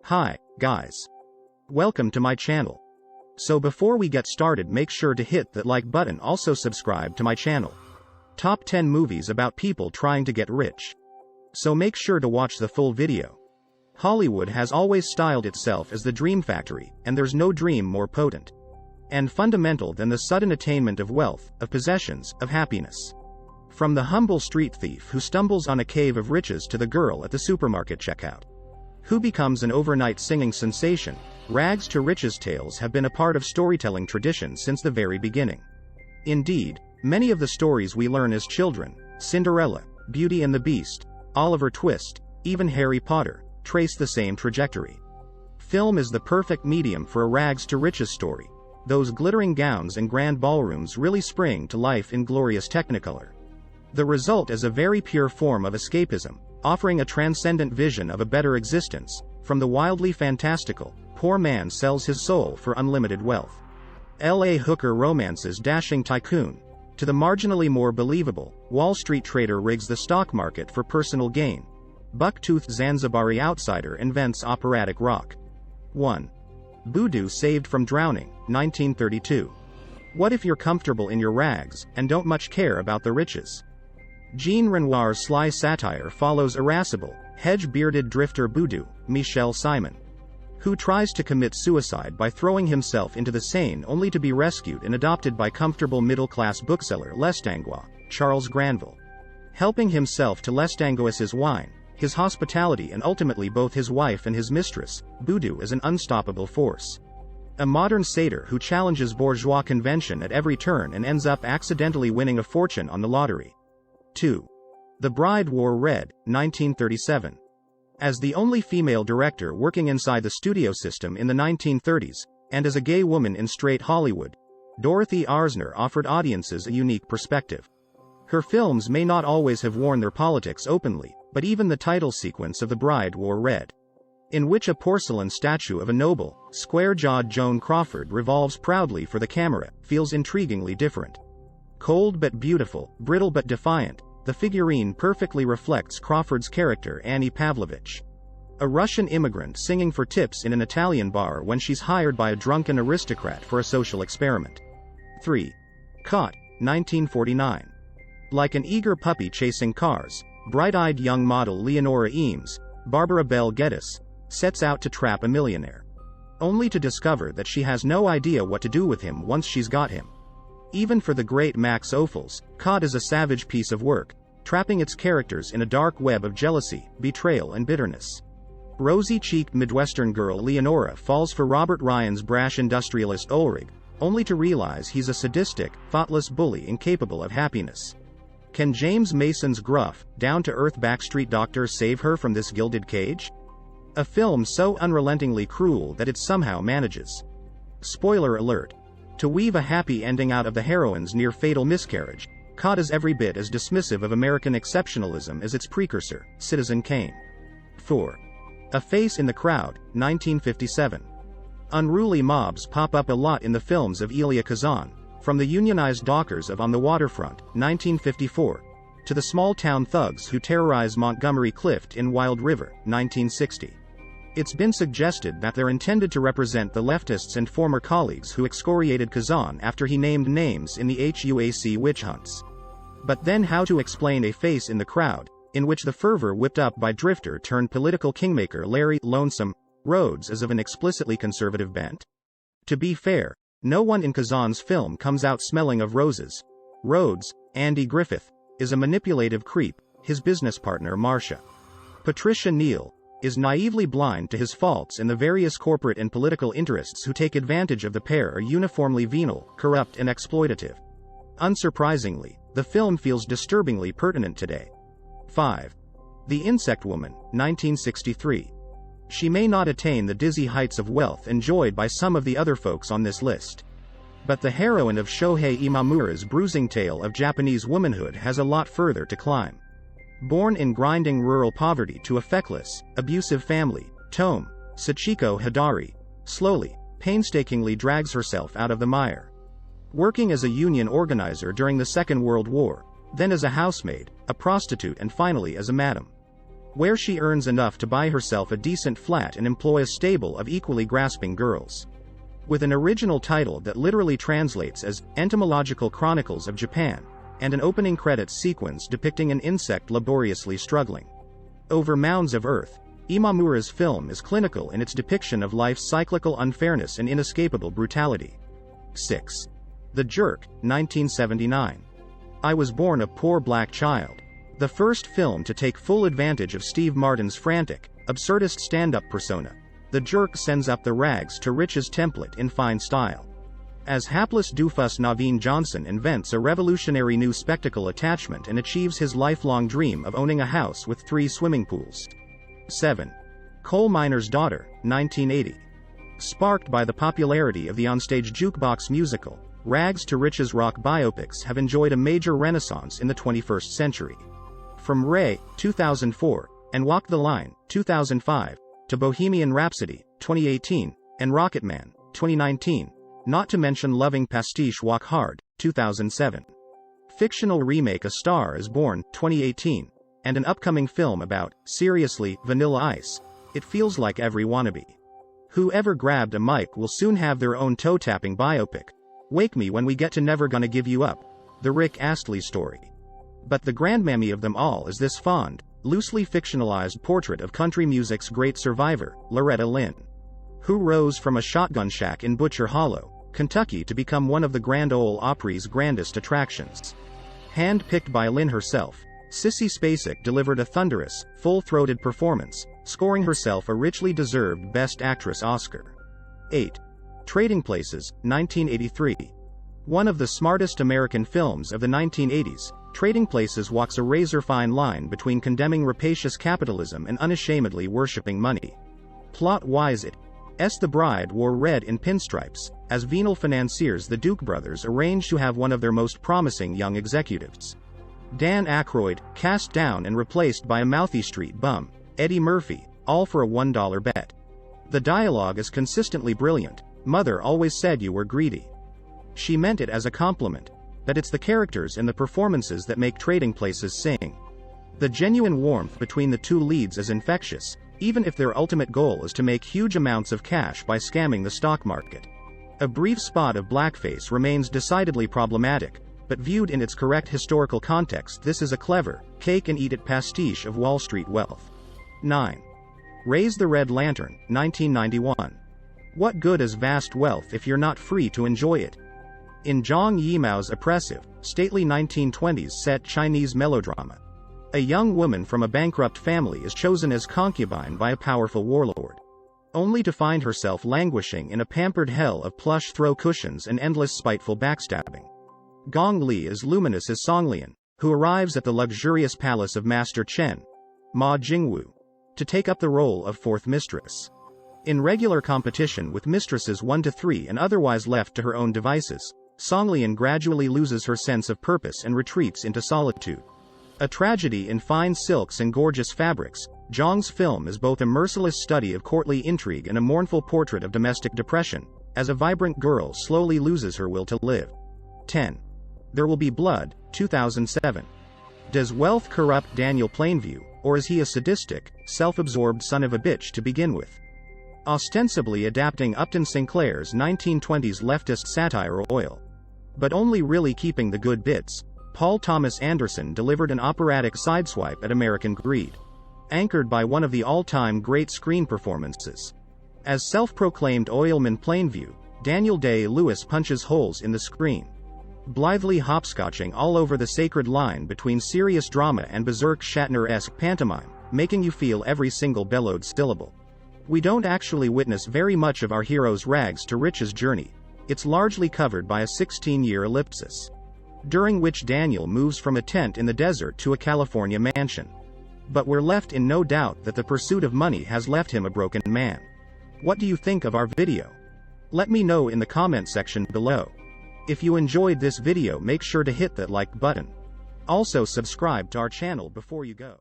Hi, guys. Welcome to my channel. So before we get started, make sure to hit that like button, also subscribe to my channel. Top 10 movies about people trying to get rich. So make sure to watch the full video. Hollywood has always styled itself as the dream factory, and there's no dream more potent and fundamental than the sudden attainment of wealth, of possessions, of happiness. From the humble street thief who stumbles on a cave of riches to the girl at the supermarket checkout who becomes an overnight singing sensation, rags to riches tales have been a part of storytelling tradition since the very beginning. Indeed, many of the stories we learn as children, Cinderella, Beauty and the Beast, Oliver Twist, even Harry Potter, trace the same trajectory. Film is the perfect medium for a rags to riches story. Those glittering gowns and grand ballrooms really spring to life in glorious technicolor. The result is a very pure form of escapism, offering a transcendent vision of a better existence. From the wildly fantastical, poor man sells his soul for unlimited wealth, L.A. hooker romances dashing tycoon, to the marginally more believable, Wall Street trader rigs the stock market for personal gain, buck-toothed Zanzibari outsider invents operatic rock. 1. Voodoo saved from drowning, 1932. What if you're comfortable in your rags, and don't much care about the riches? Jean Renoir's sly satire follows irascible, hedge-bearded drifter Voodoo, Michel Simon, who tries to commit suicide by throwing himself into the Seine only to be rescued and adopted by comfortable middle-class bookseller Lestangouis, Charles Granville. Helping himself to Lestangouis's wine, his hospitality and ultimately both his wife and his mistress, Voodoo is an unstoppable force. A modern satyr who challenges bourgeois convention at every turn and ends up accidentally winning a fortune on the lottery. 2. The Bride Wore Red, 1937. As the only female director working inside the studio system in the 1930s, and as a gay woman in straight Hollywood, Dorothy Arzner offered audiences a unique perspective. Her films may not always have worn their politics openly, but even the title sequence of The Bride Wore Red, in which a porcelain statue of a noble, square-jawed Joan Crawford revolves proudly for the camera, feels intriguingly different. Cold but beautiful, brittle but defiant, the figurine perfectly reflects Crawford's character Annie Pavlovich, a Russian immigrant singing for tips in an Italian bar when she's hired by a drunken aristocrat for a social experiment. 3. Caught, 1949. Like an eager puppy chasing cars, bright-eyed young model Leonora Eames, Barbara Bell Geddes, sets out to trap a millionaire, only to discover that she has no idea what to do with him once she's got him. Even for the great Max Ophuls, Caught is a savage piece of work, trapping its characters in a dark web of jealousy, betrayal and bitterness. Rosy-cheeked Midwestern girl Leonora falls for Robert Ryan's brash industrialist Ulrich, only to realize he's a sadistic, thoughtless bully incapable of happiness. Can James Mason's gruff, down-to-earth backstreet doctor save her from this gilded cage? A film so unrelentingly cruel that it somehow manages, spoiler alert, to weave a happy ending out of the heroine's near-fatal miscarriage. Caught is every bit as dismissive of American exceptionalism as its precursor, Citizen Kane. 4. A Face in the Crowd, 1957. Unruly mobs pop up a lot in the films of Elia Kazan, from the unionized dockers of On the Waterfront, 1954, to the small-town thugs who terrorize Montgomery Clift in Wild River, 1960. It's been suggested that they're intended to represent the leftists and former colleagues who excoriated Kazan after he named names in the HUAC witch hunts. But then how to explain A Face in the Crowd, in which the fervor whipped up by drifter-turned-political kingmaker Larry "Lonesome" Rhodes is of an explicitly conservative bent? To be fair, no one in Kazan's film comes out smelling of roses. Rhodes, Andy Griffith, is a manipulative creep, his business partner Marcia, Patricia Neal, is naively blind to his faults, and the various corporate and political interests who take advantage of the pair are uniformly venal, corrupt and exploitative. Unsurprisingly, the film feels disturbingly pertinent today. 5. The Insect Woman, 1963. She may not attain the dizzy heights of wealth enjoyed by some of the other folks on this list, but the heroine of Shohei Imamura's bruising tale of Japanese womanhood has a lot further to climb. Born in grinding rural poverty to a feckless, abusive family, Tome Sachiko Hidari slowly, painstakingly drags herself out of the mire. Working as a union organizer during the Second World War, then as a housemaid, a prostitute and finally as a madam. where she earns enough to buy herself a decent flat and employ a stable of equally grasping girls. With an original title that literally translates as Entomological Chronicles of Japan, and an opening credits sequence depicting an insect laboriously struggling over mounds of earth, Imamura's film is clinical in its depiction of life's cyclical unfairness and inescapable brutality. 6. The Jerk, 1979. I was born a poor black child. The first film to take full advantage of Steve Martin's frantic, absurdist stand-up persona, The Jerk sends up the rags to riches template in fine style. As hapless doofus Naveen Johnson invents a revolutionary new spectacle attachment and achieves his lifelong dream of owning a house with 3 swimming pools. 7. Coal Miner's Daughter, 1980. Sparked by the popularity of the onstage jukebox musical, rags to riches rock biopics have enjoyed a major renaissance in the 21st century. From Ray, 2004, and Walk the Line, 2005, to Bohemian Rhapsody, 2018, and Rocketman, 2019, not to mention loving pastiche Walk Hard, 2007. Fictional remake A Star is Born, 2018, and an upcoming film about, seriously, Vanilla Ice. It feels like every wannabe whoever grabbed a mic will soon have their own toe-tapping biopic. Wake me when we get to Never Gonna Give You Up, the Rick Astley story. But the grandmammy of them all is this fond, loosely fictionalized portrait of country music's great survivor, Loretta Lynn, who rose from a shotgun shack in Butcher Hollow, Kentucky to become one of the Grand Ole Opry's grandest attractions. Hand-picked by Lynn herself, Sissy Spacek delivered a thunderous, full-throated performance, scoring herself a richly deserved Best Actress Oscar. 8. Trading Places, 1983. One of the smartest American films of the 1980s, Trading Places walks a razor-fine line between condemning rapacious capitalism and unashamedly worshipping money. Plot-wise the bride wore red in pinstripes, as venal financiers the Duke brothers arranged to have one of their most promising young executives, Dan Aykroyd, cast down and replaced by a mouthy street bum, Eddie Murphy, all for a $1 bet. The dialogue is consistently brilliant. Mother always said you were greedy. She meant it as a compliment, but it's the characters and the performances that make Trading Places sing. The genuine warmth between the two leads is infectious, even if their ultimate goal is to make huge amounts of cash by scamming the stock market. A brief spot of blackface remains decidedly problematic, but viewed in its correct historical context, this is a clever, cake-and-eat-it pastiche of Wall Street wealth. 9. Raise the Red Lantern, 1991. What good is vast wealth if you're not free to enjoy it? In Zhang Yimou's oppressive, stately 1920s set Chinese melodrama, a young woman from a bankrupt family is chosen as concubine by a powerful warlord, only to find herself languishing in a pampered hell of plush throw cushions and endless spiteful backstabbing. Gong Li is luminous as Song Lian, who arrives at the luxurious palace of Master Chen, Ma Jingwu, to take up the role of fourth mistress. In regular competition with mistresses 1 to 3 and otherwise left to her own devices, Song Lian gradually loses her sense of purpose and retreats into solitude. A tragedy in fine silks and gorgeous fabrics, Zhang's film is both a merciless study of courtly intrigue and a mournful portrait of domestic depression, as a vibrant girl slowly loses her will to live. 10. There Will Be Blood, 2007. Does wealth corrupt Daniel Plainview, or is he a sadistic, self-absorbed son of a bitch to begin with? Ostensibly adapting Upton Sinclair's 1920s leftist satire Oil, but only really keeping the good bits, Paul Thomas Anderson delivered an operatic sideswipe at American greed, anchored by one of the all-time great screen performances. As self-proclaimed oilman Plainview, Daniel Day-Lewis punches holes in the screen, blithely hopscotching all over the sacred line between serious drama and berserk Shatner-esque pantomime, making you feel every single bellowed syllable. We don't actually witness very much of our hero's rags to riches journey. It's largely covered by a 16-year ellipsis, during which Daniel moves from a tent in the desert to a California mansion. But we're left in no doubt that the pursuit of money has left him a broken man. What do you think of our video? Let me know in the comment section below. If you enjoyed this video, make sure to hit that like button. Also subscribe to our channel before you go.